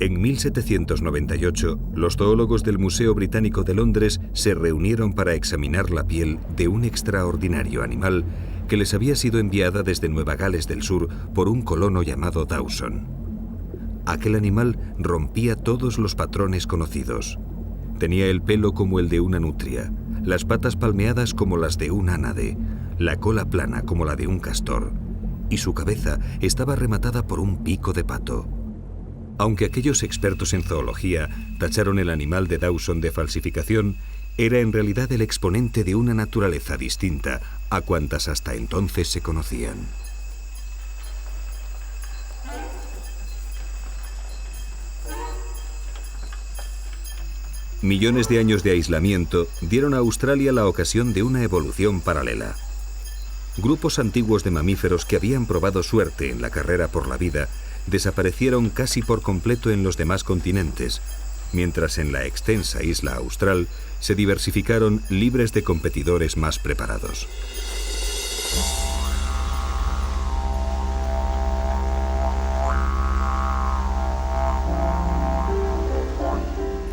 En 1798, los zoólogos del Museo Británico de Londres se reunieron para examinar la piel de un extraordinario animal que les había sido enviada desde Nueva Gales del Sur por un colono llamado Dawson. Aquel animal rompía todos los patrones conocidos. Tenía el pelo como el de una nutria, las patas palmeadas como las de un ánade, la cola plana como la de un castor, y su cabeza estaba rematada por un pico de pato. Aunque aquellos expertos en zoología tacharon el animal de Dawson de falsificación, era en realidad el exponente de una naturaleza distinta a cuantas hasta entonces se conocían. Millones de años de aislamiento dieron a Australia la ocasión de una evolución paralela. Grupos antiguos de mamíferos que habían probado suerte en la carrera por la vida desaparecieron casi por completo en los demás continentes, mientras en la extensa isla austral se diversificaron libres de competidores más preparados.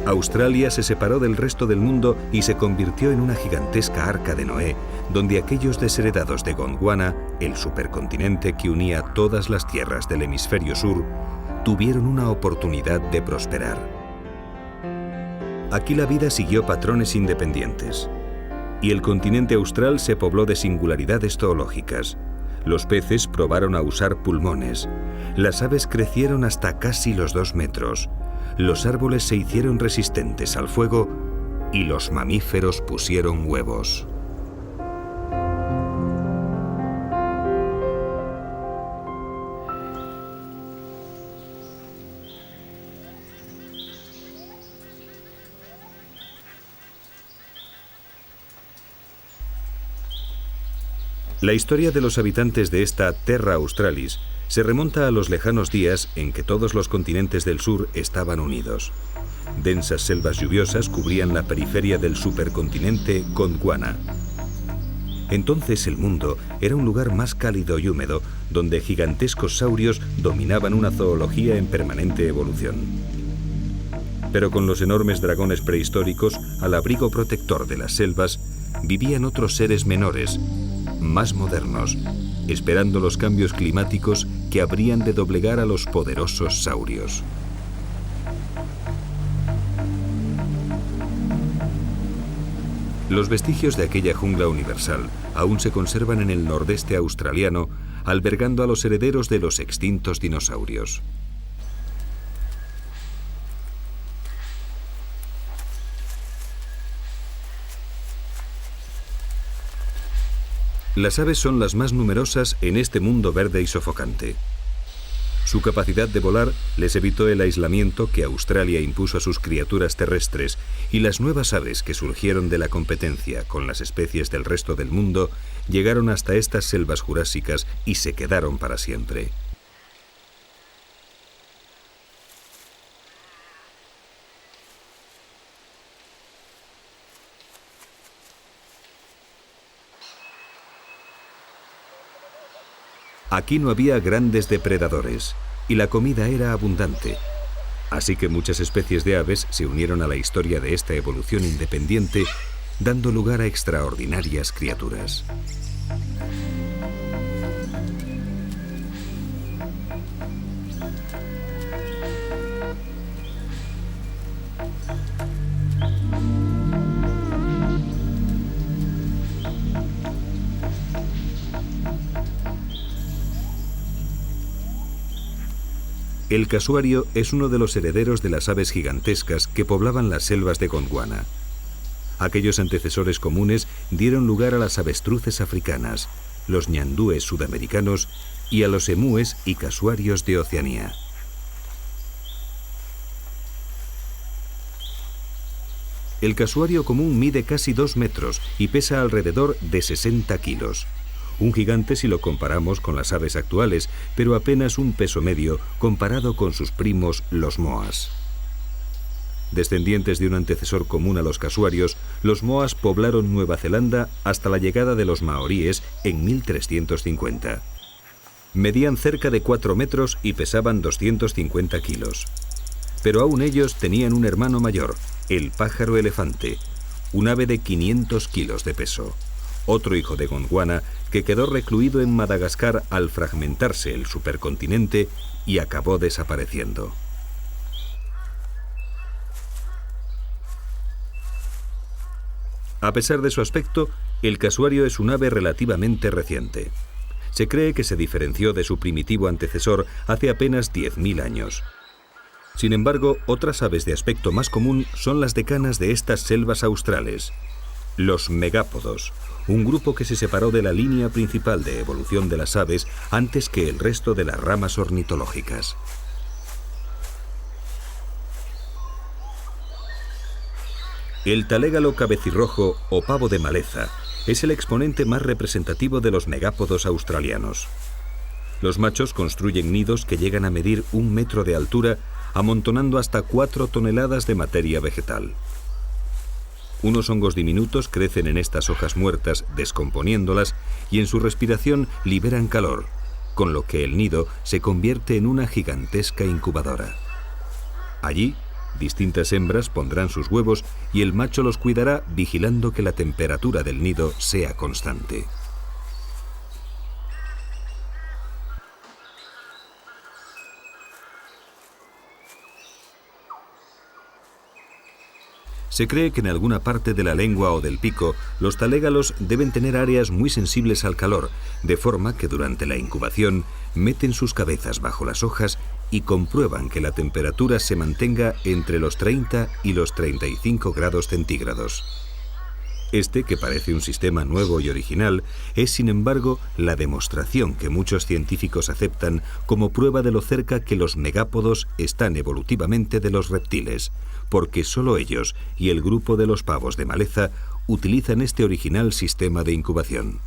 Australia se separó del resto del mundo y se convirtió en una gigantesca arca de Noé, donde aquellos desheredados de Gondwana, el supercontinente que unía todas las tierras del hemisferio sur, tuvieron una oportunidad de prosperar. Aquí la vida siguió patrones independientes, y el continente austral se pobló de singularidades zoológicas. Los peces probaron a usar pulmones, las aves crecieron hasta casi los 2 metros, los árboles se hicieron resistentes al fuego y los mamíferos pusieron huevos. La historia de los habitantes de esta Terra Australis se remonta a los lejanos días en que todos los continentes del sur estaban unidos. Densas selvas lluviosas cubrían la periferia del supercontinente Gondwana. Entonces el mundo era un lugar más cálido y húmedo, donde gigantescos saurios dominaban una zoología en permanente evolución. Pero con los enormes dragones prehistóricos al abrigo protector de las selvas, vivían otros seres menores, más modernos, esperando los cambios climáticos que habrían de doblegar a los poderosos saurios. Los vestigios de aquella jungla universal aún se conservan en el nordeste australiano, albergando a los herederos de los extintos dinosaurios. Las aves son las más numerosas en este mundo verde y sofocante. Su capacidad de volar les evitó el aislamiento que Australia impuso a sus criaturas terrestres, y las nuevas aves que surgieron de la competencia con las especies del resto del mundo llegaron hasta estas selvas jurásicas y se quedaron para siempre. Aquí no había grandes depredadores y la comida era abundante, así que muchas especies de aves se unieron a la historia de esta evolución independiente, dando lugar a extraordinarias criaturas. El casuario es uno de los herederos de las aves gigantescas que poblaban las selvas de Gondwana. Aquellos antecesores comunes dieron lugar a las avestruces africanas, los ñandúes sudamericanos y a los emúes y casuarios de Oceanía. El casuario común mide casi 2 metros y pesa alrededor de 60 kilos. Un gigante si lo comparamos con las aves actuales, pero apenas un peso medio comparado con sus primos los moas. Descendientes de un antecesor común a los casuarios, los moas poblaron Nueva Zelanda hasta la llegada de los maoríes en 1350. Medían cerca de 4 metros y pesaban 250 kilos. Pero aún ellos tenían un hermano mayor, el pájaro elefante, un ave de 500 kilos de peso. Otro hijo de Gondwana que quedó recluido en Madagascar al fragmentarse el supercontinente y acabó desapareciendo. A pesar de su aspecto, el casuario es un ave relativamente reciente. Se cree que se diferenció de su primitivo antecesor hace apenas 10.000 años. Sin embargo, otras aves de aspecto más común son las decanas de estas selvas australes, los megápodos, un grupo que se separó de la línea principal de evolución de las aves antes que el resto de las ramas ornitológicas. El talégalo cabecirrojo o pavo de maleza es el exponente más representativo de los megápodos australianos. Los machos construyen nidos que llegan a medir 1 metro de altura, amontonando hasta 4 toneladas de materia vegetal. Unos hongos diminutos crecen en estas hojas muertas, descomponiéndolas, y en su respiración liberan calor, con lo que el nido se convierte en una gigantesca incubadora. Allí, distintas hembras pondrán sus huevos y el macho los cuidará vigilando que la temperatura del nido sea constante. Se cree que en alguna parte de la lengua o del pico, los talégalos deben tener áreas muy sensibles al calor, de forma que durante la incubación meten sus cabezas bajo las hojas y comprueban que la temperatura se mantenga entre los 30 y los 35 grados centígrados. Este, que parece un sistema nuevo y original, es sin embargo la demostración que muchos científicos aceptan como prueba de lo cerca que los megápodos están evolutivamente de los reptiles, porque solo ellos y el grupo de los pavos de maleza utilizan este original sistema de incubación.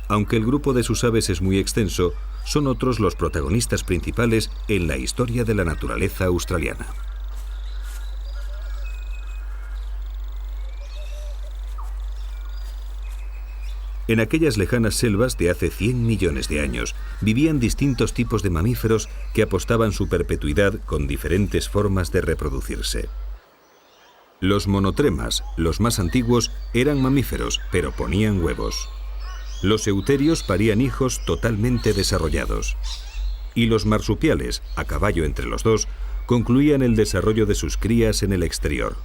Aunque el grupo de sus aves es muy extenso, son otros los protagonistas principales en la historia de la naturaleza australiana. En aquellas lejanas selvas de hace 100 millones de años vivían distintos tipos de mamíferos que apostaban su perpetuidad con diferentes formas de reproducirse. Los monotremas, los más antiguos, eran mamíferos, pero ponían huevos. Los euterios parían hijos totalmente desarrollados. Y los marsupiales, a caballo entre los dos, concluían el desarrollo de sus crías en el exterior.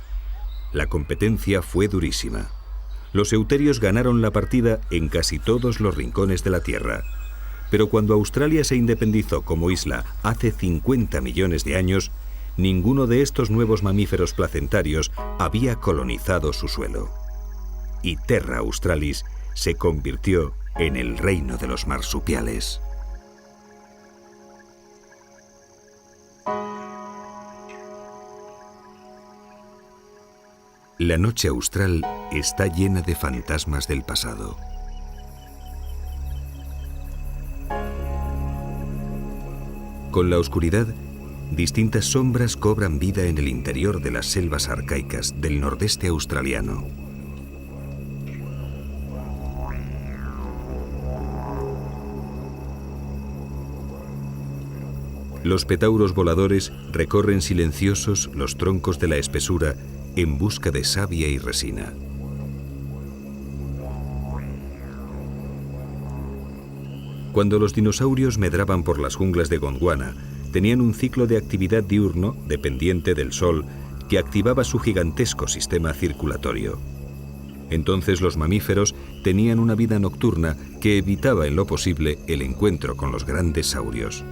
La competencia fue durísima. Los euterios ganaron la partida en casi todos los rincones de la Tierra. Pero cuando Australia se independizó como isla hace 50 millones de años, ninguno de estos nuevos mamíferos placentarios había colonizado su suelo. Y Terra Australis se convirtió en el reino de los marsupiales. La noche austral está llena de fantasmas del pasado. Con la oscuridad, distintas sombras cobran vida en el interior de las selvas arcaicas del nordeste australiano. Los petauros voladores recorren silenciosos los troncos de la espesura en busca de savia y resina. Cuando los dinosaurios medraban por las junglas de Gondwana, tenían un ciclo de actividad diurno dependiente del sol que activaba su gigantesco sistema circulatorio. Entonces los mamíferos tenían una vida nocturna que evitaba en lo posible el encuentro con los grandes saurios.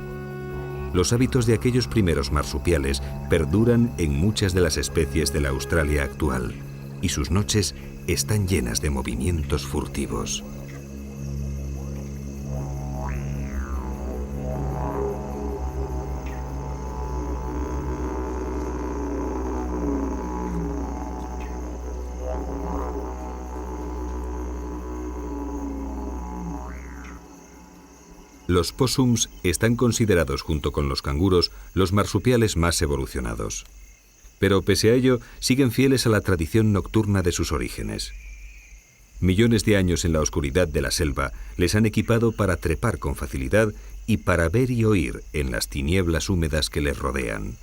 Los hábitos de aquellos primeros marsupiales perduran en muchas de las especies de la Australia actual, y sus noches están llenas de movimientos furtivos. Los possums están considerados junto con los canguros los marsupiales más evolucionados. Pero pese a ello, siguen fieles a la tradición nocturna de sus orígenes. Millones de años en la oscuridad de la selva les han equipado para trepar con facilidad y para ver y oír en las tinieblas húmedas que les rodean.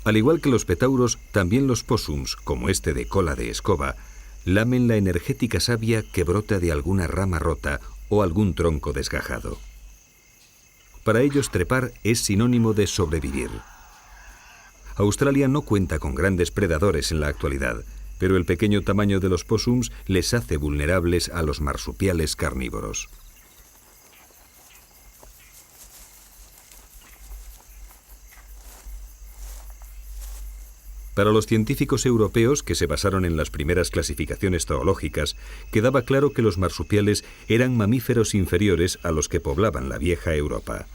Al igual que los petauros, también los possums, como este de cola de escoba, lamen la energética savia que brota de alguna rama rota o algún tronco desgajado. Para ellos trepar es sinónimo de sobrevivir. Australia no cuenta con grandes predadores en la actualidad, pero el pequeño tamaño de los possums les hace vulnerables a los marsupiales carnívoros. Para los científicos europeos que se basaron en las primeras clasificaciones zoológicas, quedaba claro que los marsupiales eran mamíferos inferiores a los que poblaban la vieja Europa.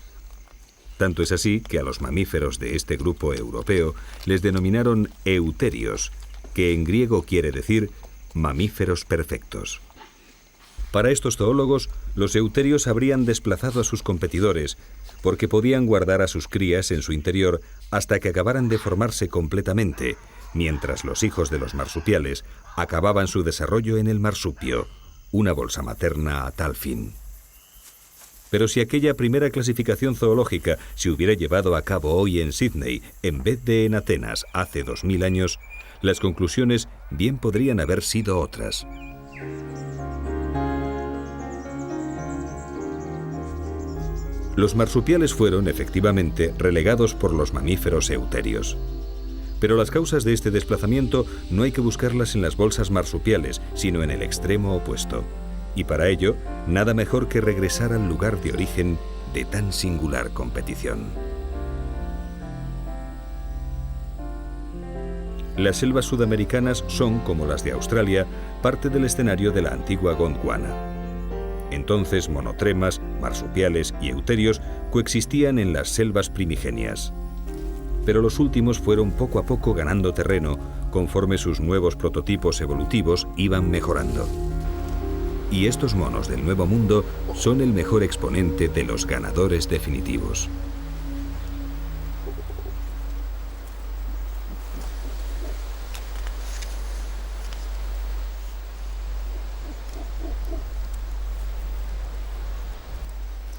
Tanto es así que a los mamíferos de este grupo europeo les denominaron euterios, que en griego quiere decir mamíferos perfectos. Para estos zoólogos, los euterios habrían desplazado a sus competidores, porque podían guardar a sus crías en su interior hasta que acabaran de formarse completamente, mientras los hijos de los marsupiales acababan su desarrollo en el marsupio, una bolsa materna a tal fin. Pero si aquella primera clasificación zoológica se hubiera llevado a cabo hoy en Sídney en vez de en Atenas hace 2000 años, las conclusiones bien podrían haber sido otras. Los marsupiales fueron, efectivamente, relegados por los mamíferos euterios. Pero las causas de este desplazamiento no hay que buscarlas en las bolsas marsupiales, sino en el extremo opuesto. Y para ello, nada mejor que regresar al lugar de origen de tan singular competición. Las selvas sudamericanas son, como las de Australia, parte del escenario de la antigua Gondwana. Entonces, monotremas, marsupiales y euterios coexistían en las selvas primigenias. Pero los últimos fueron poco a poco ganando terreno conforme sus nuevos prototipos evolutivos iban mejorando. Y estos monos del Nuevo Mundo son el mejor exponente de los ganadores definitivos.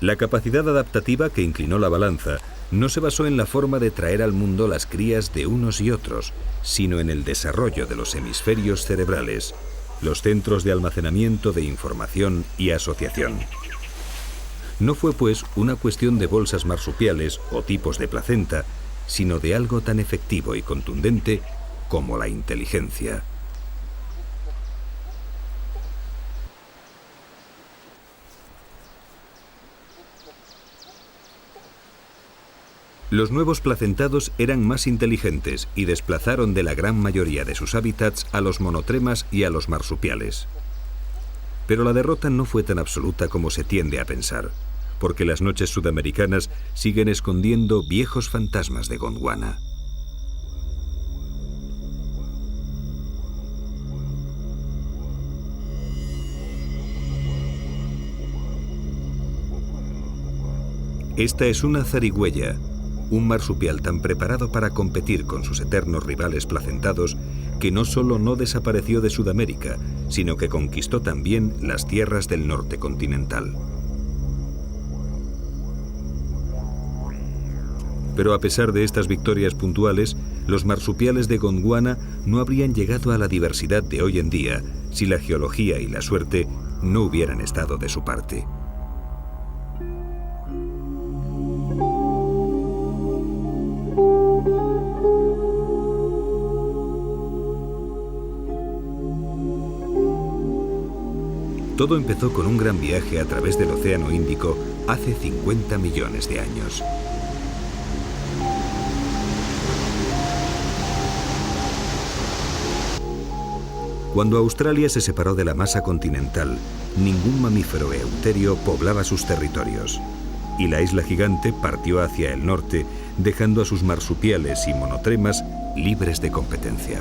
La capacidad adaptativa que inclinó la balanza no se basó en la forma de traer al mundo las crías de unos y otros, sino en el desarrollo de los hemisferios cerebrales, los centros de almacenamiento de información y asociación. No fue, pues, una cuestión de bolsas marsupiales o tipos de placenta, sino de algo tan efectivo y contundente como la inteligencia. Los nuevos placentados eran más inteligentes y desplazaron de la gran mayoría de sus hábitats a los monotremas y a los marsupiales. Pero la derrota no fue tan absoluta como se tiende a pensar, porque las noches sudamericanas siguen escondiendo viejos fantasmas de Gondwana. Esta es una zarigüeya, un marsupial tan preparado para competir con sus eternos rivales placentados que no solo no desapareció de Sudamérica, sino que conquistó también las tierras del norte continental. Pero a pesar de estas victorias puntuales, los marsupiales de Gondwana no habrían llegado a la diversidad de hoy en día si la geología y la suerte no hubieran estado de su parte. Todo empezó con un gran viaje a través del Océano Índico hace 50 millones de años. Cuando Australia se separó de la masa continental, ningún mamífero euterio poblaba sus territorios, y la isla gigante partió hacia el norte, dejando a sus marsupiales y monotremas libres de competencia.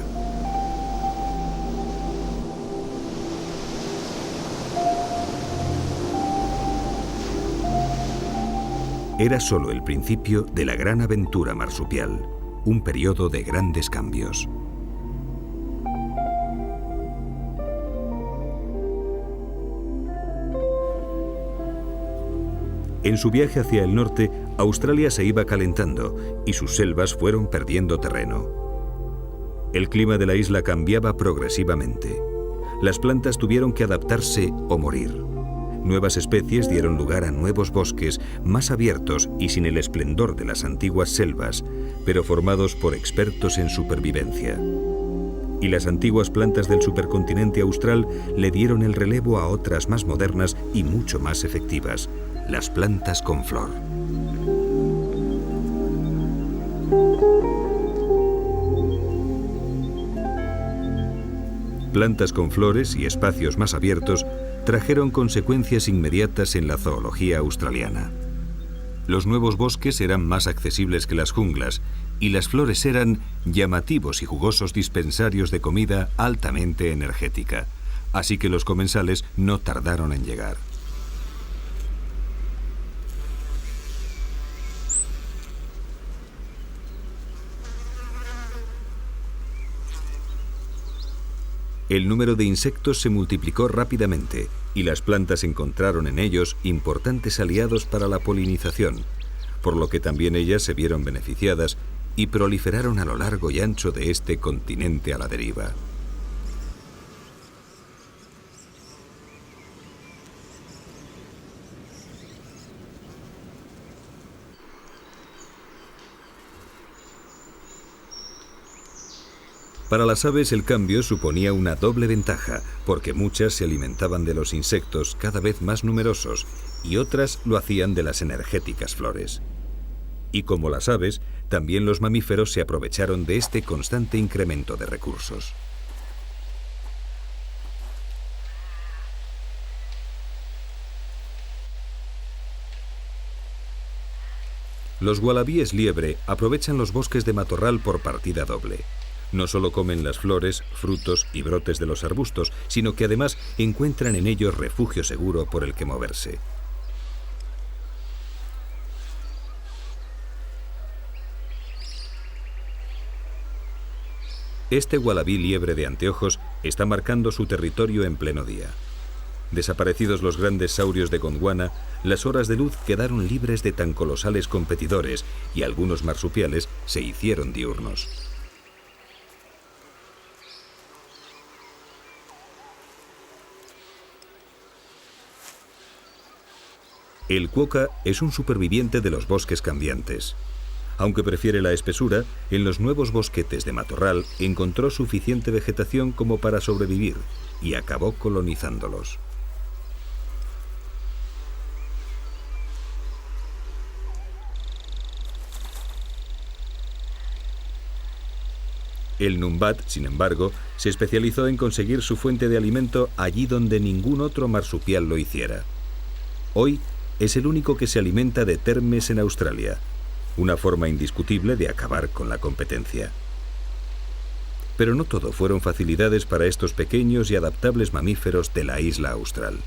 Era solo el principio de la gran aventura marsupial, un periodo de grandes cambios. En su viaje hacia el norte, Australia se iba calentando y sus selvas fueron perdiendo terreno. El clima de la isla cambiaba progresivamente. Las plantas tuvieron que adaptarse o morir. Nuevas especies dieron lugar a nuevos bosques más abiertos y sin el esplendor de las antiguas selvas, pero formados por expertos en supervivencia. Y las antiguas plantas del supercontinente austral le dieron el relevo a otras más modernas y mucho más efectivas, las plantas con flor. Plantas con flores y espacios más abiertos trajeron consecuencias inmediatas en la zoología australiana. Los nuevos bosques eran más accesibles que las junglas y las flores eran llamativos y jugosos dispensarios de comida altamente energética, así que los comensales no tardaron en llegar. El número de insectos se multiplicó rápidamente y las plantas encontraron en ellos importantes aliados para la polinización, por lo que también ellas se vieron beneficiadas y proliferaron a lo largo y ancho de este continente a la deriva. Para las aves el cambio suponía una doble ventaja, porque muchas se alimentaban de los insectos cada vez más numerosos y otras lo hacían de las energéticas flores. Y como las aves, también los mamíferos se aprovecharon de este constante incremento de recursos. Los ualabíes liebre aprovechan los bosques de matorral por partida doble. No solo comen las flores, frutos y brotes de los arbustos, sino que además encuentran en ellos refugio seguro por el que moverse. Este ualabí liebre de anteojos está marcando su territorio en pleno día. Desaparecidos los grandes saurios de Gondwana, las horas de luz quedaron libres de tan colosales competidores y algunos marsupiales se hicieron diurnos. El cuoca es un superviviente de los bosques cambiantes. Aunque prefiere la espesura, en los nuevos bosquetes de matorral encontró suficiente vegetación como para sobrevivir y acabó colonizándolos. El numbat, sin embargo, se especializó en conseguir su fuente de alimento allí donde ningún otro marsupial lo hiciera. Hoy es el único que se alimenta de termes en Australia, una forma indiscutible de acabar con la competencia. Pero no todo fueron facilidades para estos pequeños y adaptables mamíferos de la isla austral.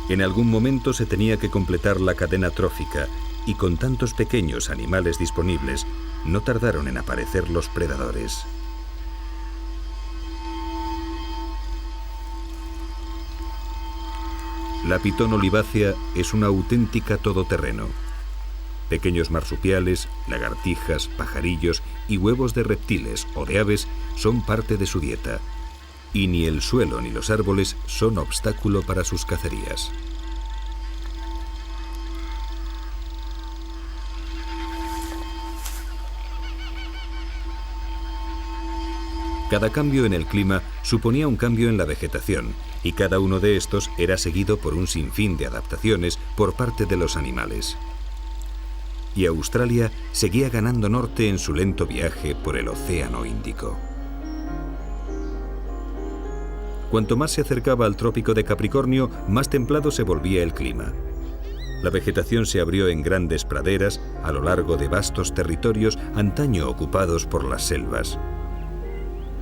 En algún momento se tenía que completar la cadena trófica y con tantos pequeños animales disponibles, no tardaron en aparecer los predadores. La pitón olivácea es una auténtica todoterreno. Pequeños marsupiales, lagartijas, pajarillos y huevos de reptiles o de aves son parte de su dieta. Y ni el suelo ni los árboles son obstáculo para sus cacerías. Cada cambio en el clima suponía un cambio en la vegetación, y cada uno de estos era seguido por un sinfín de adaptaciones por parte de los animales. Y Australia seguía ganando norte en su lento viaje por el Océano Índico. Cuanto más se acercaba al trópico de Capricornio, más templado se volvía el clima. La vegetación se abrió en grandes praderas a lo largo de vastos territorios antaño ocupados por las selvas.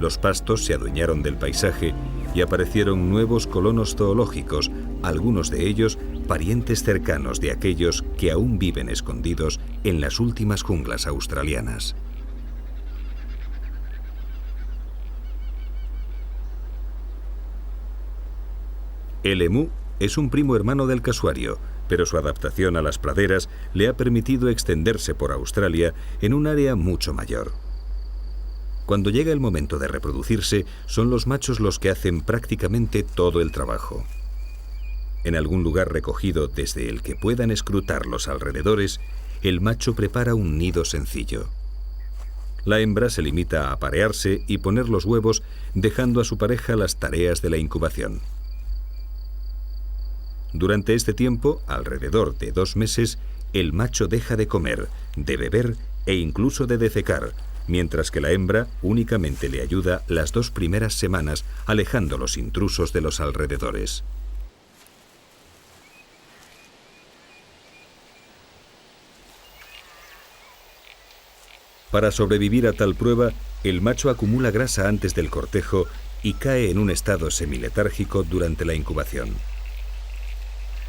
Los pastos se adueñaron del paisaje y aparecieron nuevos colonos zoológicos, algunos de ellos parientes cercanos de aquellos que aún viven escondidos en las últimas junglas australianas. El emú es un primo hermano del casuario, pero su adaptación a las praderas le ha permitido extenderse por Australia en un área mucho mayor. Cuando llega el momento de reproducirse, son los machos los que hacen prácticamente todo el trabajo. En algún lugar recogido desde el que puedan escrutar los alrededores, el macho prepara un nido sencillo. La hembra se limita a aparearse y poner los huevos, dejando a su pareja las tareas de la incubación. Durante este tiempo, alrededor de 2 meses, el macho deja de comer, de beber e incluso de defecar, mientras que la hembra únicamente le ayuda las 2 primeras semanas, alejando los intrusos de los alrededores. Para sobrevivir a tal prueba, el macho acumula grasa antes del cortejo y cae en un estado semiletárgico durante la incubación.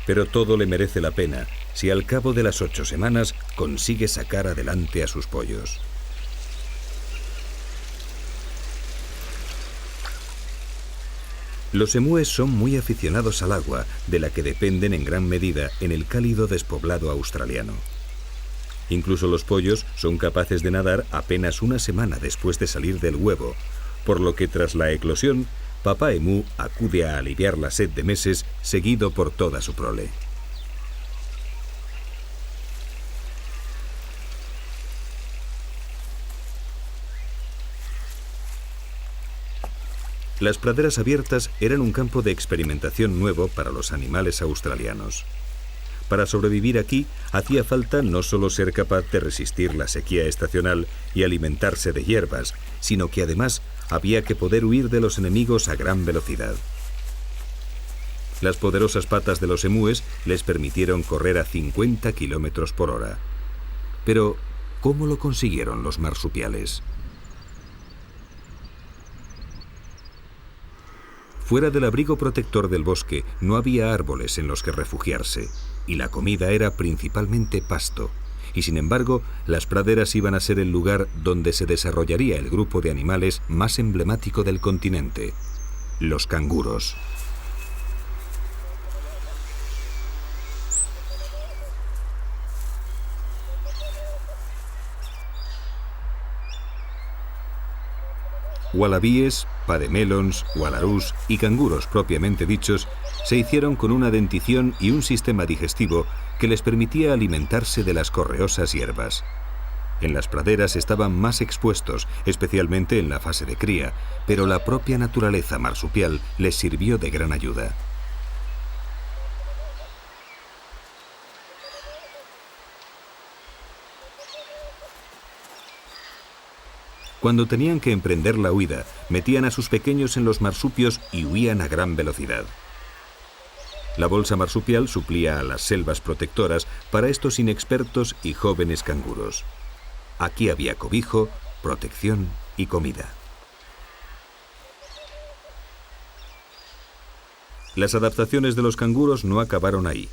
Pero todo le merece la pena si al cabo de las 8 semanas consigue sacar adelante a sus pollos. Los emúes son muy aficionados al agua, de la que dependen en gran medida en el cálido despoblado australiano. Incluso los pollos son capaces de nadar apenas 1 semana después de salir del huevo, por lo que tras la eclosión, papá emú acude a aliviar la sed de meses, seguido por toda su prole. Las praderas abiertas eran un campo de experimentación nuevo para los animales australianos. Para sobrevivir aquí, hacía falta no solo ser capaz de resistir la sequía estacional y alimentarse de hierbas, sino que además había que poder huir de los enemigos a gran velocidad. Las poderosas patas de los emúes les permitieron correr a 50 kilómetros por hora. Pero, ¿cómo lo consiguieron los marsupiales? Fuera del abrigo protector del bosque no había árboles en los que refugiarse, y la comida era principalmente pasto, y sin embargo las praderas iban a ser el lugar donde se desarrollaría el grupo de animales más emblemático del continente, los canguros. Wallabies, pademelons, wallarus y canguros propiamente dichos se hicieron con una dentición y un sistema digestivo que les permitía alimentarse de las correosas hierbas. En las praderas estaban más expuestos, especialmente en la fase de cría, pero la propia naturaleza marsupial les sirvió de gran ayuda. Cuando tenían que emprender la huida, metían a sus pequeños en los marsupios y huían a gran velocidad. La bolsa marsupial suplía a las selvas protectoras para estos inexpertos y jóvenes canguros. Aquí había cobijo, protección y comida. Las adaptaciones de los canguros no acabaron ahí.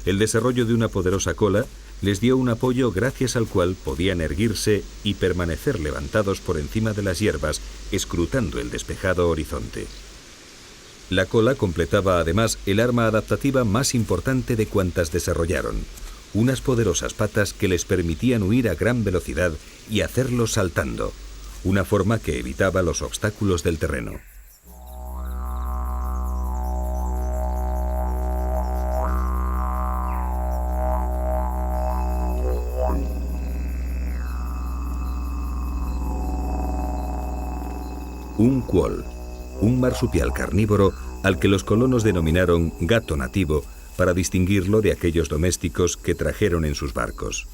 El desarrollo de una poderosa cola les dio un apoyo gracias al cual podían erguirse y permanecer levantados por encima de las hierbas, escrutando el despejado horizonte. La cola completaba además el arma adaptativa más importante de cuantas desarrollaron, unas poderosas patas que les permitían huir a gran velocidad y hacerlo saltando, una forma que evitaba los obstáculos del terreno. Un quoll, un marsupial carnívoro al que los colonos denominaron gato nativo para distinguirlo de aquellos domésticos que trajeron en sus barcos.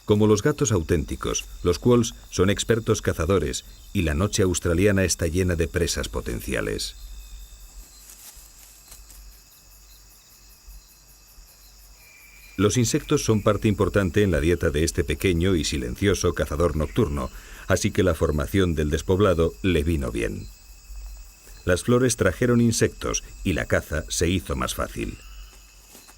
Como los gatos auténticos, los quolls son expertos cazadores y la noche australiana está llena de presas potenciales. Los insectos son parte importante en la dieta de este pequeño y silencioso cazador nocturno, así que la formación del despoblado le vino bien. Las flores trajeron insectos y la caza se hizo más fácil.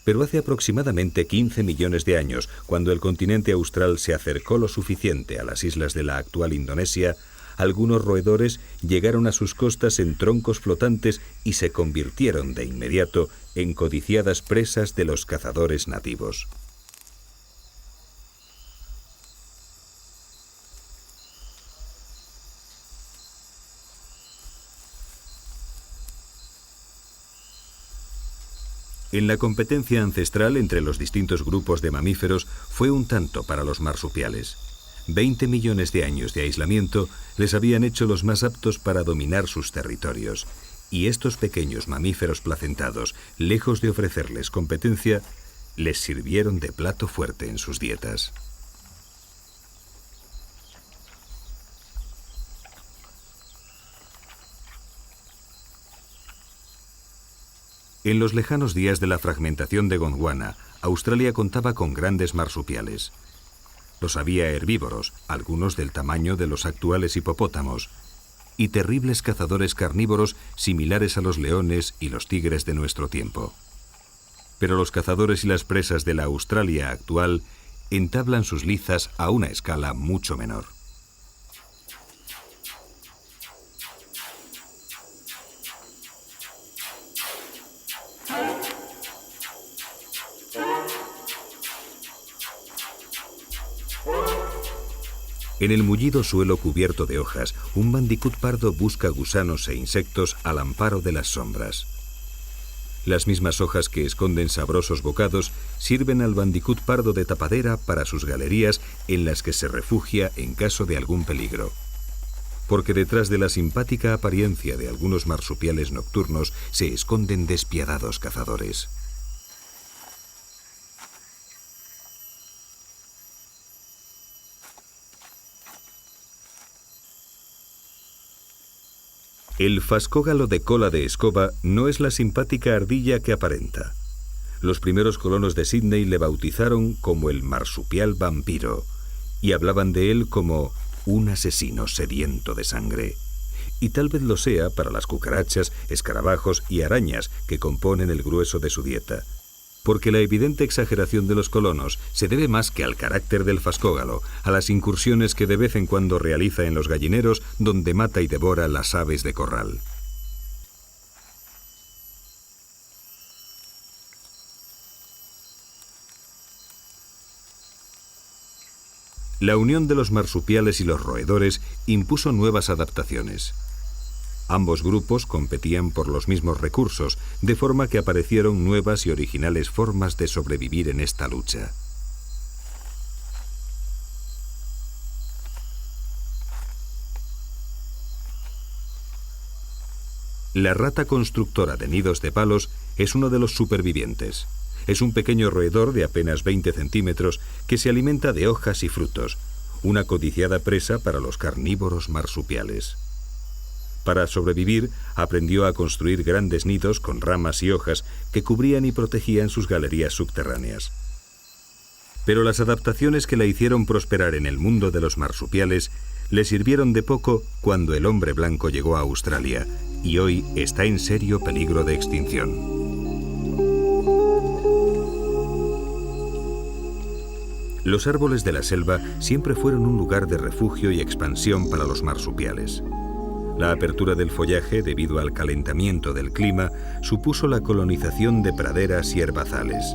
Pero hace aproximadamente 15 millones de años, cuando el continente austral se acercó lo suficiente a las islas de la actual Indonesia, algunos roedores llegaron a sus costas en troncos flotantes y se convirtieron de inmediato en codiciadas presas de los cazadores nativos. En la competencia ancestral entre los distintos grupos de mamíferos fue un tanto para los marsupiales. 20 millones de años de aislamiento les habían hecho los más aptos para dominar sus territorios, y estos pequeños mamíferos placentados, lejos de ofrecerles competencia, les sirvieron de plato fuerte en sus dietas. En los lejanos días de la fragmentación de Gondwana, Australia contaba con grandes marsupiales. Los había herbívoros, algunos del tamaño de los actuales hipopótamos, y terribles cazadores carnívoros similares a los leones y los tigres de nuestro tiempo. Pero los cazadores y las presas de la Australia actual entablan sus lizas a una escala mucho menor. En el mullido suelo cubierto de hojas, un bandicoot pardo busca gusanos e insectos al amparo de las sombras. Las mismas hojas que esconden sabrosos bocados sirven al bandicoot pardo de tapadera para sus galerías en las que se refugia en caso de algún peligro. Porque detrás de la simpática apariencia de algunos marsupiales nocturnos se esconden despiadados cazadores. El fascógalo de cola de escoba no es la simpática ardilla que aparenta. Los primeros colonos de Sídney le bautizaron como el marsupial vampiro y hablaban de él como un asesino sediento de sangre. Y tal vez lo sea para las cucarachas, escarabajos y arañas que componen el grueso de su dieta. Porque la evidente exageración de los colonos se debe más que al carácter del fascógalo, a las incursiones que de vez en cuando realiza en los gallineros, donde mata y devora las aves de corral. La unión de los marsupiales y los roedores impuso nuevas adaptaciones. Ambos grupos competían por los mismos recursos, de forma que aparecieron nuevas y originales formas de sobrevivir en esta lucha. La rata constructora de nidos de palos es uno de los supervivientes. Es un pequeño roedor de apenas 20 centímetros que se alimenta de hojas y frutos, una codiciada presa para los carnívoros marsupiales. Para sobrevivir, aprendió a construir grandes nidos con ramas y hojas que cubrían y protegían sus galerías subterráneas. Pero las adaptaciones que la hicieron prosperar en el mundo de los marsupiales le sirvieron de poco cuando el hombre blanco llegó a Australia y hoy está en serio peligro de extinción. Los árboles de la selva siempre fueron un lugar de refugio y expansión para los marsupiales. La apertura del follaje, debido al calentamiento del clima, supuso la colonización de praderas y herbazales.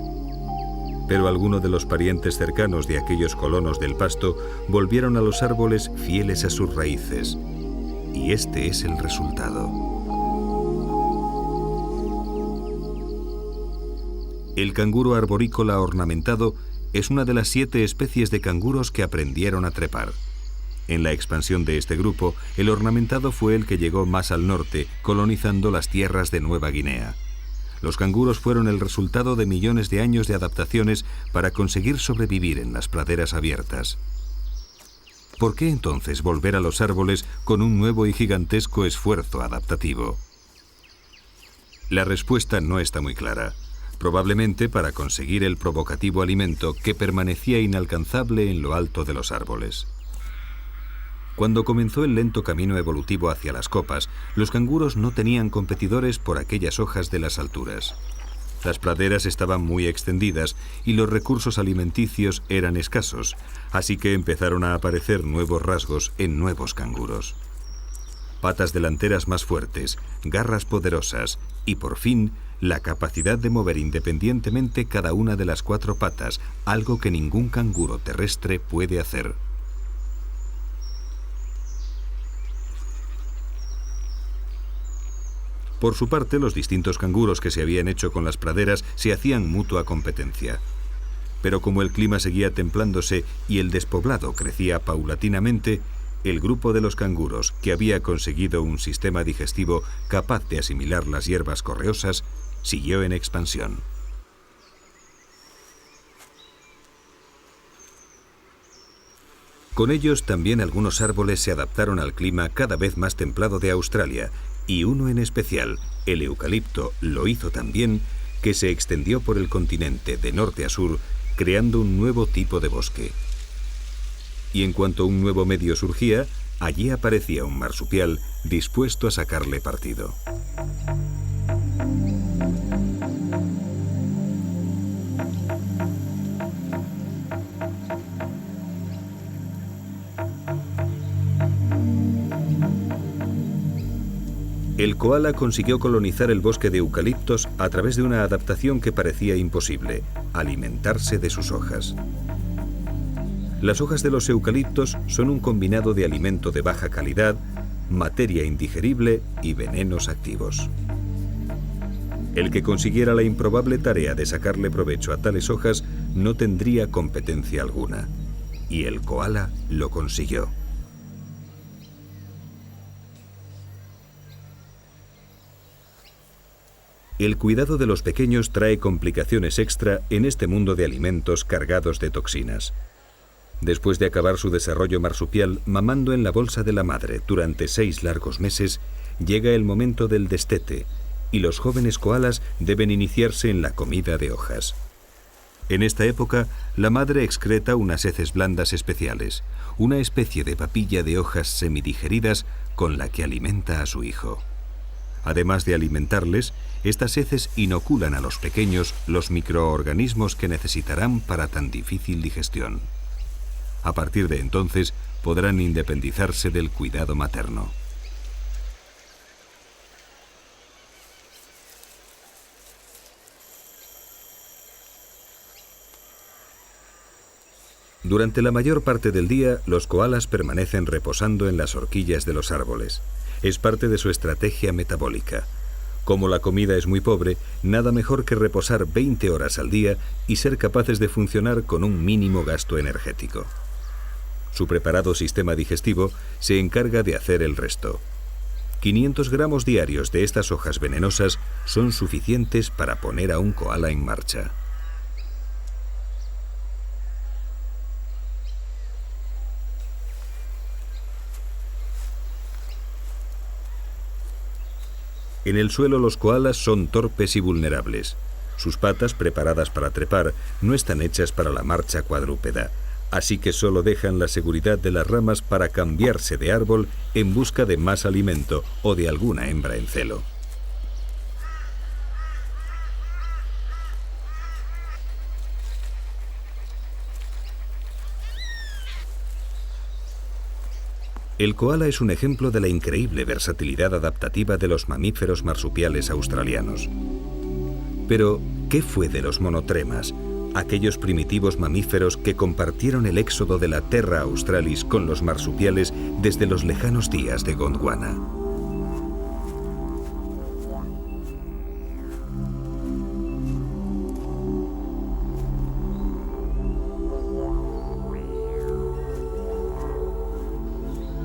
Pero algunos de los parientes cercanos de aquellos colonos del pasto volvieron a los árboles fieles a sus raíces. Y este es el resultado. El canguro arborícola ornamentado es una de las 7 especies de canguros que aprendieron a trepar. En la expansión de este grupo, el ornamentado fue el que llegó más al norte, colonizando las tierras de Nueva Guinea. Los canguros fueron el resultado de millones de años de adaptaciones para conseguir sobrevivir en las praderas abiertas. ¿Por qué entonces volver a los árboles con un nuevo y gigantesco esfuerzo adaptativo? La respuesta no está muy clara. Probablemente para conseguir el provocativo alimento que permanecía inalcanzable en lo alto de los árboles. Cuando comenzó el lento camino evolutivo hacia las copas, los canguros no tenían competidores por aquellas hojas de las alturas. Las praderas estaban muy extendidas y los recursos alimenticios eran escasos, así que empezaron a aparecer nuevos rasgos en nuevos canguros. Patas delanteras más fuertes, garras poderosas y, por fin, la capacidad de mover independientemente cada una de las 4 patas, algo que ningún canguro terrestre puede hacer. Por su parte, los distintos canguros que se habían hecho con las praderas se hacían mutua competencia. Pero como el clima seguía templándose y el despoblado crecía paulatinamente, el grupo de los canguros, que había conseguido un sistema digestivo capaz de asimilar las hierbas correosas, siguió en expansión. Con ellos también algunos árboles se adaptaron al clima cada vez más templado de Australia, y uno en especial, el eucalipto, lo hizo tan bien que se extendió por el continente de norte a sur, creando un nuevo tipo de bosque. Y en cuanto un nuevo medio surgía, allí aparecía un marsupial dispuesto a sacarle partido. El koala consiguió colonizar el bosque de eucaliptos a través de una adaptación que parecía imposible: alimentarse de sus hojas. Las hojas de los eucaliptos son un combinado de alimento de baja calidad, materia indigerible y venenos activos. El que consiguiera la improbable tarea de sacarle provecho a tales hojas no tendría competencia alguna. Y el koala lo consiguió. El cuidado de los pequeños trae complicaciones extra en este mundo de alimentos cargados de toxinas. Después de acabar su desarrollo marsupial mamando en la bolsa de la madre durante 6 largos meses, llega el momento del destete, y los jóvenes koalas deben iniciarse en la comida de hojas. En esta época, la madre excreta unas heces blandas especiales, una especie de papilla de hojas semidigeridas con la que alimenta a su hijo. Además de alimentarles, estas heces inoculan a los pequeños los microorganismos que necesitarán para tan difícil digestión. A partir de entonces, podrán independizarse del cuidado materno. Durante la mayor parte del día, los koalas permanecen reposando en las horquillas de los árboles. Es parte de su estrategia metabólica. Como la comida es muy pobre, nada mejor que reposar 20 horas al día y ser capaces de funcionar con un mínimo gasto energético. Su preparado sistema digestivo se encarga de hacer el resto. 500 gramos diarios de estas hojas venenosas son suficientes para poner a un koala en marcha. En el suelo los koalas son torpes y vulnerables. Sus patas, preparadas para trepar, no están hechas para la marcha cuadrúpeda, así que solo dejan la seguridad de las ramas para cambiarse de árbol en busca de más alimento o de alguna hembra en celo. El koala es un ejemplo de la increíble versatilidad adaptativa de los mamíferos marsupiales australianos. Pero, ¿qué fue de los monotremas, aquellos primitivos mamíferos que compartieron el éxodo de la Terra Australis con los marsupiales desde los lejanos días de Gondwana?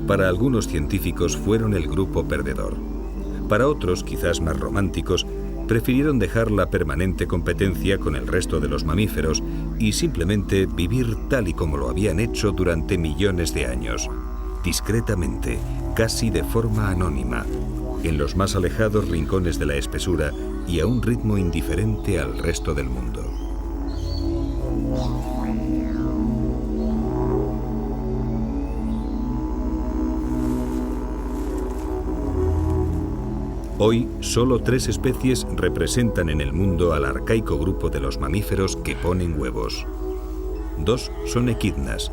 Para algunos científicos fueron el grupo perdedor. Para otros, quizás más románticos, prefirieron dejar la permanente competencia con el resto de los mamíferos y simplemente vivir tal y como lo habían hecho durante millones de años, discretamente, casi de forma anónima, en los más alejados rincones de la espesura y a un ritmo indiferente al resto del mundo. Hoy, solo 3 especies representan en el mundo al arcaico grupo de los mamíferos que ponen huevos. 2 son equidnas,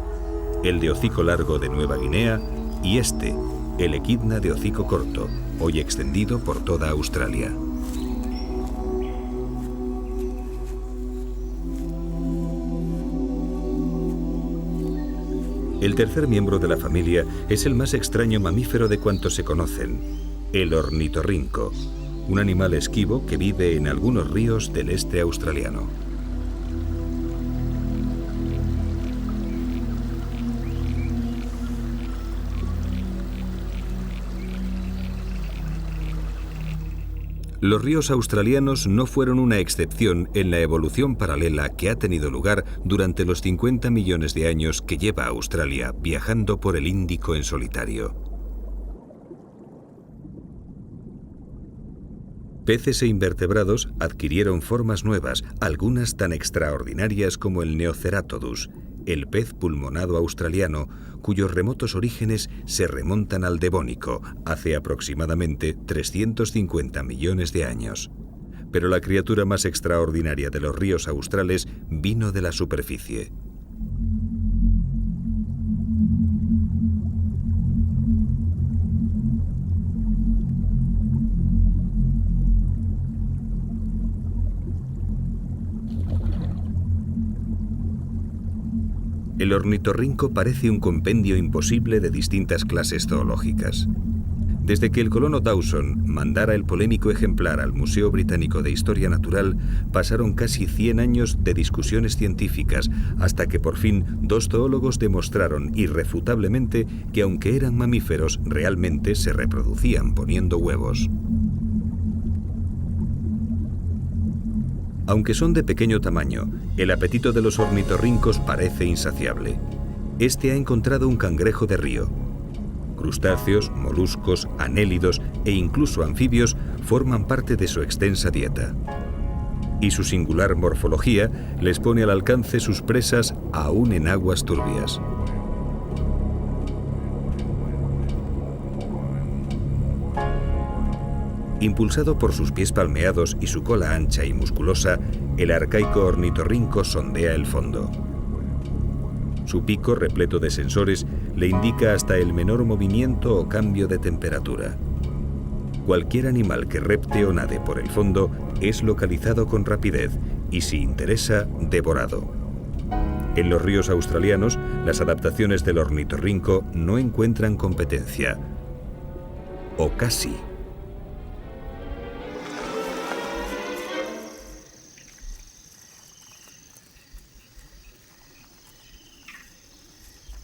el de hocico largo de Nueva Guinea y el equidna de hocico corto, hoy extendido por toda Australia. El tercer miembro de la familia es el más extraño mamífero de cuantos se conocen, el ornitorrinco, un animal esquivo que vive en algunos ríos del este australiano. Los ríos australianos no fueron una excepción en la evolución paralela que ha tenido lugar durante los 50 millones de años que lleva Australia viajando por el Índico en solitario. Peces e invertebrados adquirieron formas nuevas, algunas tan extraordinarias como el Neoceratodus, el pez pulmonado australiano, cuyos remotos orígenes se remontan al Devónico, hace aproximadamente 350 millones de años. Pero la criatura más extraordinaria de los ríos australes vino de la superficie. El ornitorrinco parece un compendio imposible de distintas clases zoológicas. Desde que el colono Dawson mandara el polémico ejemplar al Museo Británico de Historia Natural, pasaron casi 100 años de discusiones científicas, hasta que por fin 2 zoólogos demostraron irrefutablemente que aunque eran mamíferos, realmente se reproducían poniendo huevos. Aunque son de pequeño tamaño, el apetito de los ornitorrincos parece insaciable. Este ha encontrado un cangrejo de río. Crustáceos, moluscos, anélidos e incluso anfibios forman parte de su extensa dieta. Y su singular morfología les pone al alcance sus presas aún en aguas turbias. Impulsado por sus pies palmeados y su cola ancha y musculosa, el arcaico ornitorrinco sondea el fondo. Su pico, repleto de sensores, le indica hasta el menor movimiento o cambio de temperatura. Cualquier animal que repte o nade por el fondo es localizado con rapidez y, si interesa, devorado. En los ríos australianos, las adaptaciones del ornitorrinco no encuentran competencia. O casi.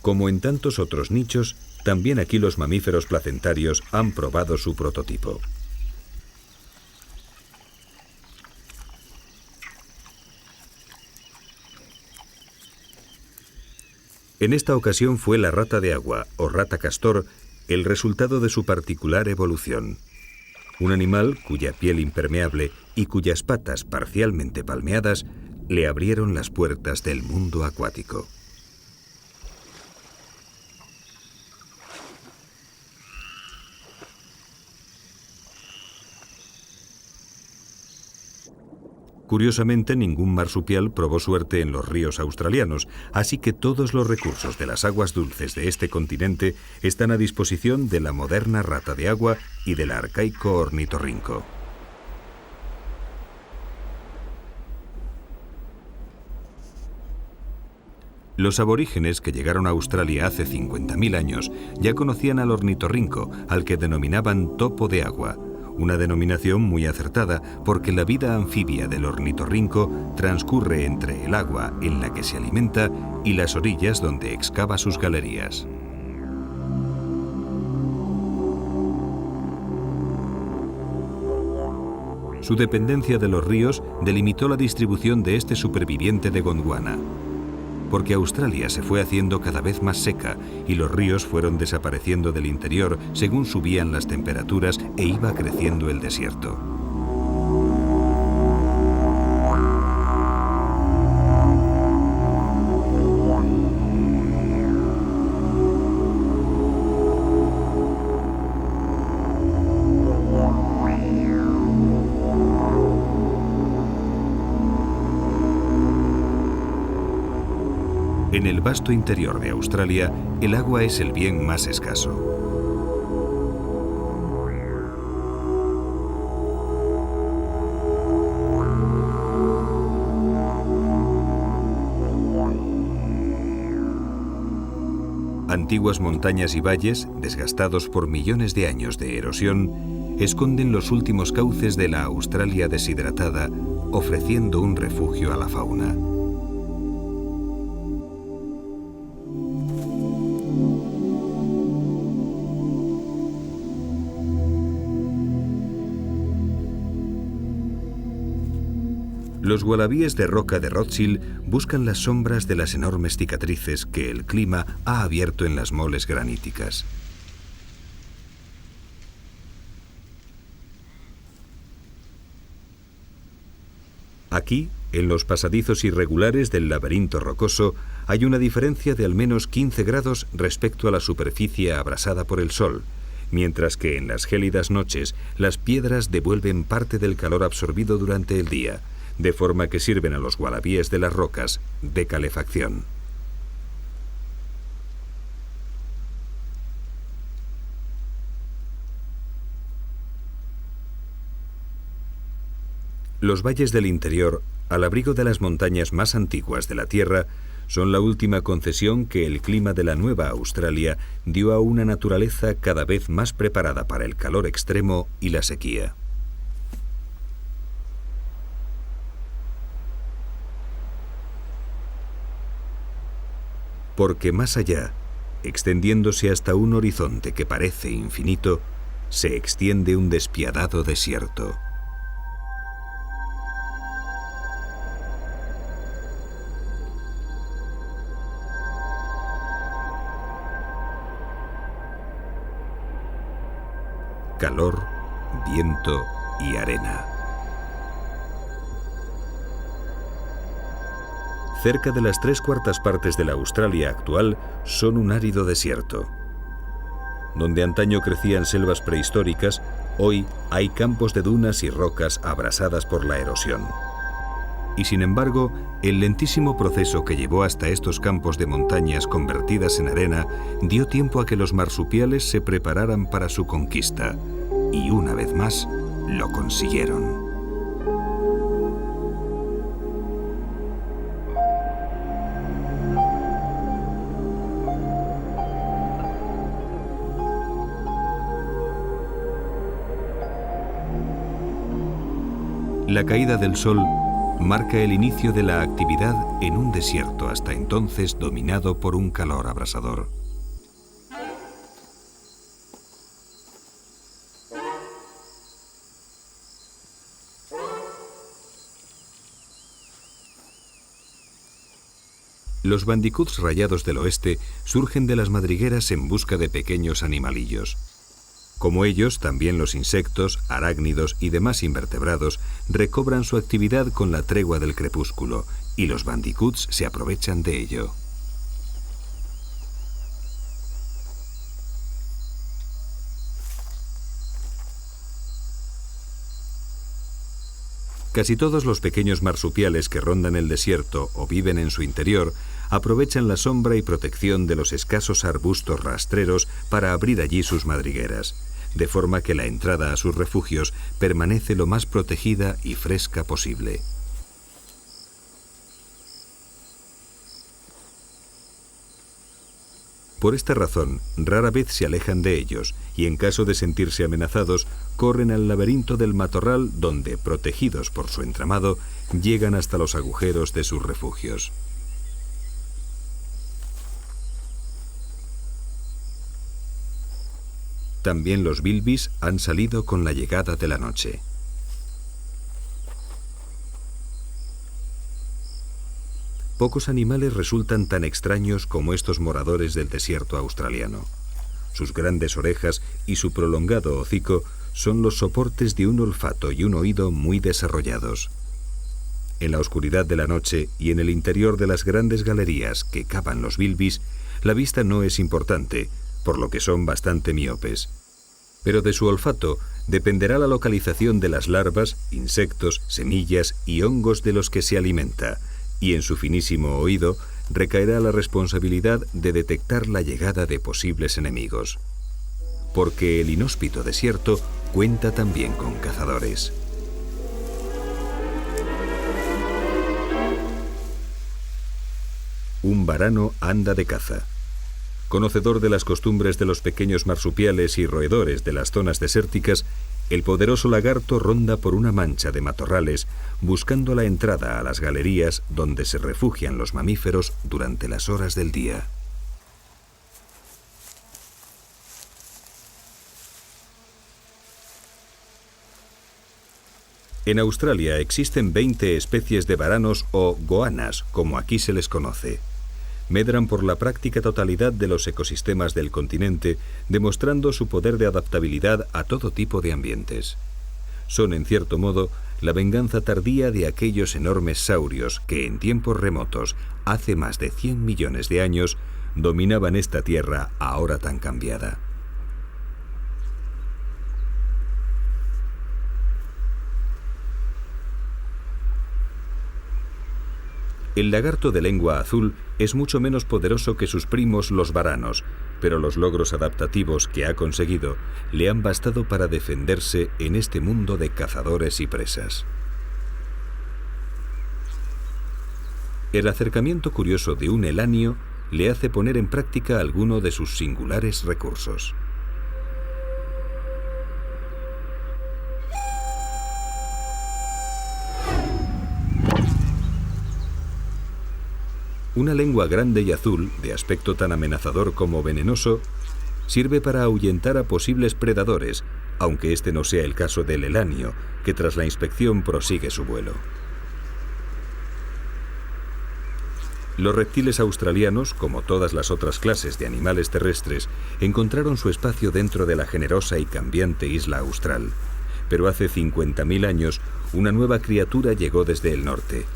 Como en tantos otros nichos, también aquí los mamíferos placentarios han probado su prototipo. En esta ocasión fue la rata de agua, o rata castor, el resultado de su particular evolución. Un animal cuya piel impermeable y cuyas patas parcialmente palmeadas le abrieron las puertas del mundo acuático. Curiosamente, ningún marsupial probó suerte en los ríos australianos, así que todos los recursos de las aguas dulces de este continente están a disposición de la moderna rata de agua y del arcaico ornitorrinco. Los aborígenes que llegaron a Australia hace 50.000 años ya conocían al ornitorrinco, al que denominaban topo de agua. Una denominación muy acertada porque la vida anfibia del ornitorrinco transcurre entre el agua en la que se alimenta y las orillas donde excava sus galerías. Su dependencia de los ríos delimitó la distribución de este superviviente de Gondwana, porque Australia se fue haciendo cada vez más seca y los ríos fueron desapareciendo del interior según subían las temperaturas e iba creciendo el desierto. En el vasto interior de Australia, el agua es el bien más escaso. Antiguas montañas y valles, desgastados por millones de años de erosión, esconden los últimos cauces de la Australia deshidratada, ofreciendo un refugio a la fauna. Los gualabíes de roca de Rothschild buscan las sombras de las enormes cicatrices que el clima ha abierto en las moles graníticas. Aquí, en los pasadizos irregulares del laberinto rocoso, hay una diferencia de al menos 15 grados respecto a la superficie abrasada por el sol, mientras que en las gélidas noches las piedras devuelven parte del calor absorbido durante el día, de forma que sirven a los gualabíes de las rocas de calefacción. Los valles del interior, al abrigo de las montañas más antiguas de la Tierra, son la última concesión que el clima de la Nueva Australia dio a una naturaleza cada vez más preparada para el calor extremo y la sequía. Porque más allá, extendiéndose hasta un horizonte que parece infinito, se extiende un despiadado desierto. Calor, viento y arena. Cerca de las 3/4 partes de la Australia actual son un árido desierto. Donde antaño crecían selvas prehistóricas, hoy hay campos de dunas y rocas abrasadas por la erosión. Y sin embargo, el lentísimo proceso que llevó hasta estos campos de montañas convertidas en arena dio tiempo a que los marsupiales se prepararan para su conquista. Y una vez más, lo consiguieron. La caída del sol marca el inicio de la actividad en un desierto hasta entonces dominado por un calor abrasador. Los bandicoots rayados del oeste surgen de las madrigueras en busca de pequeños animalillos. Como ellos, también los insectos, arácnidos y demás invertebrados recobran su actividad con la tregua del crepúsculo, y los bandicoots se aprovechan de ello. Casi todos los pequeños marsupiales que rondan el desierto o viven en su interior aprovechan la sombra y protección de los escasos arbustos rastreros para abrir allí sus madrigueras, de forma que la entrada a sus refugios permanece lo más protegida y fresca posible. Por esta razón, rara vez se alejan de ellos y en caso de sentirse amenazados, corren al laberinto del matorral donde, protegidos por su entramado, llegan hasta los agujeros de sus refugios. También los bilbis han salido con la llegada de la noche. pocos animales resultan tan extraños como estos moradores del desierto australiano. Sus grandes orejas y su prolongado hocico son los soportes de un olfato y un oído muy desarrollados. En la oscuridad de la noche y en el interior de las grandes galerías que cavan los bilbis, la vista no es importante, por lo que son bastante miopes. Pero de su olfato dependerá la localización de las larvas, insectos, semillas y hongos de los que se alimenta, y en su finísimo oído recaerá la responsabilidad de detectar la llegada de posibles enemigos. Porque el inhóspito desierto cuenta también con cazadores. Un varano anda de caza. Conocedor de las costumbres de los pequeños marsupiales y roedores de las zonas desérticas, el poderoso lagarto ronda por una mancha de matorrales buscando la entrada a las galerías donde se refugian los mamíferos durante las horas del día. En Australia existen 20 especies de varanos o goanas, como aquí se les conoce. Medran por la práctica totalidad de los ecosistemas del continente, demostrando su poder de adaptabilidad a todo tipo de ambientes. Son, en cierto modo, la venganza tardía de aquellos enormes saurios que en tiempos remotos, hace más de 100 millones de años, dominaban esta tierra ahora tan cambiada. El lagarto de lengua azul es mucho menos poderoso que sus primos los varanos, pero los logros adaptativos que ha conseguido le han bastado para defenderse en este mundo de cazadores y presas. El acercamiento curioso de un elanio le hace poner en práctica alguno de sus singulares recursos. Una lengua grande y azul, de aspecto tan amenazador como venenoso, sirve para ahuyentar a posibles predadores, aunque este no sea el caso del elanio, que tras la inspección prosigue su vuelo. Los reptiles australianos, como todas las otras clases de animales terrestres, encontraron su espacio dentro de la generosa y cambiante isla austral. Pero hace 50.000 años, una nueva criatura llegó desde el norte.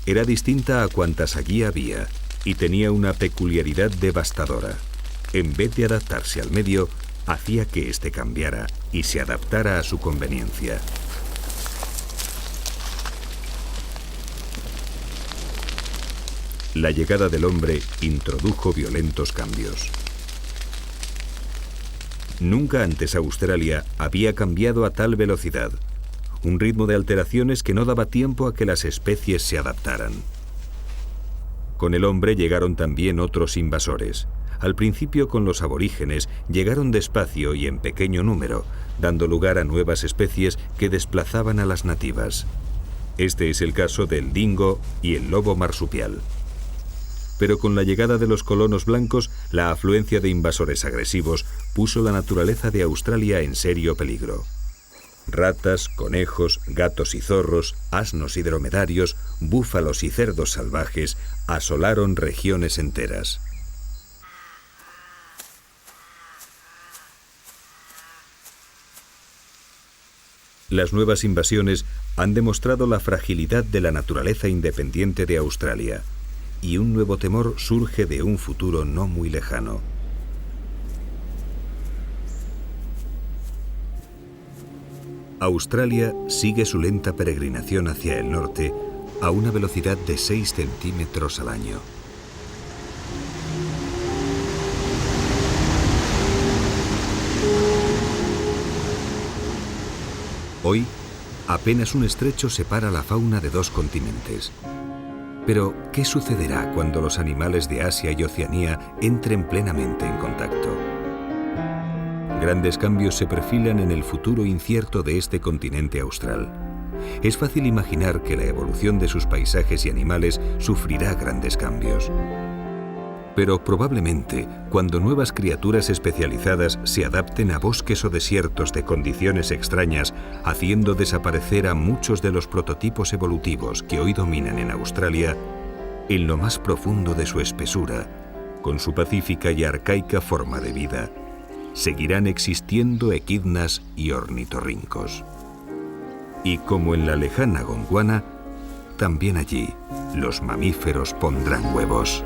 Era distinta a cuantas allí había y tenía una peculiaridad devastadora. En vez de adaptarse al medio, hacía que éste cambiara y se adaptara a su conveniencia. La llegada del hombre introdujo violentos cambios. Nunca antes Australia había cambiado a tal velocidad. Un ritmo de alteraciones que no daba tiempo a que las especies se adaptaran. Con el hombre llegaron también otros invasores. Al principio con los aborígenes llegaron despacio y en pequeño número, dando lugar a nuevas especies que desplazaban a las nativas. Este es el caso del dingo y el lobo marsupial. Pero con la llegada de los colonos blancos, la afluencia de invasores agresivos puso la naturaleza de Australia en serio peligro. Ratas, conejos, gatos y zorros, asnos y dromedarios, búfalos y cerdos salvajes asolaron regiones enteras. Las nuevas invasiones han demostrado la fragilidad de la naturaleza independiente de Australia, y un nuevo temor surge de un futuro no muy lejano. Australia sigue su lenta peregrinación hacia el norte a una velocidad de 6 centímetros al año. Hoy, apenas un estrecho separa la fauna de dos continentes. Pero, ¿qué sucederá cuando los animales de Asia y Oceanía entren plenamente en contacto? Grandes cambios se perfilan en el futuro incierto de este continente austral. Es fácil imaginar que la evolución de sus paisajes y animales sufrirá grandes cambios. Pero probablemente, cuando nuevas criaturas especializadas se adapten a bosques o desiertos de condiciones extrañas, haciendo desaparecer a muchos de los prototipos evolutivos que hoy dominan en Australia, en lo más profundo de su espesura, con su pacífica y arcaica forma de vida, seguirán existiendo equidnas y ornitorrincos. Y como en la lejana Gondwana, también allí los mamíferos pondrán huevos.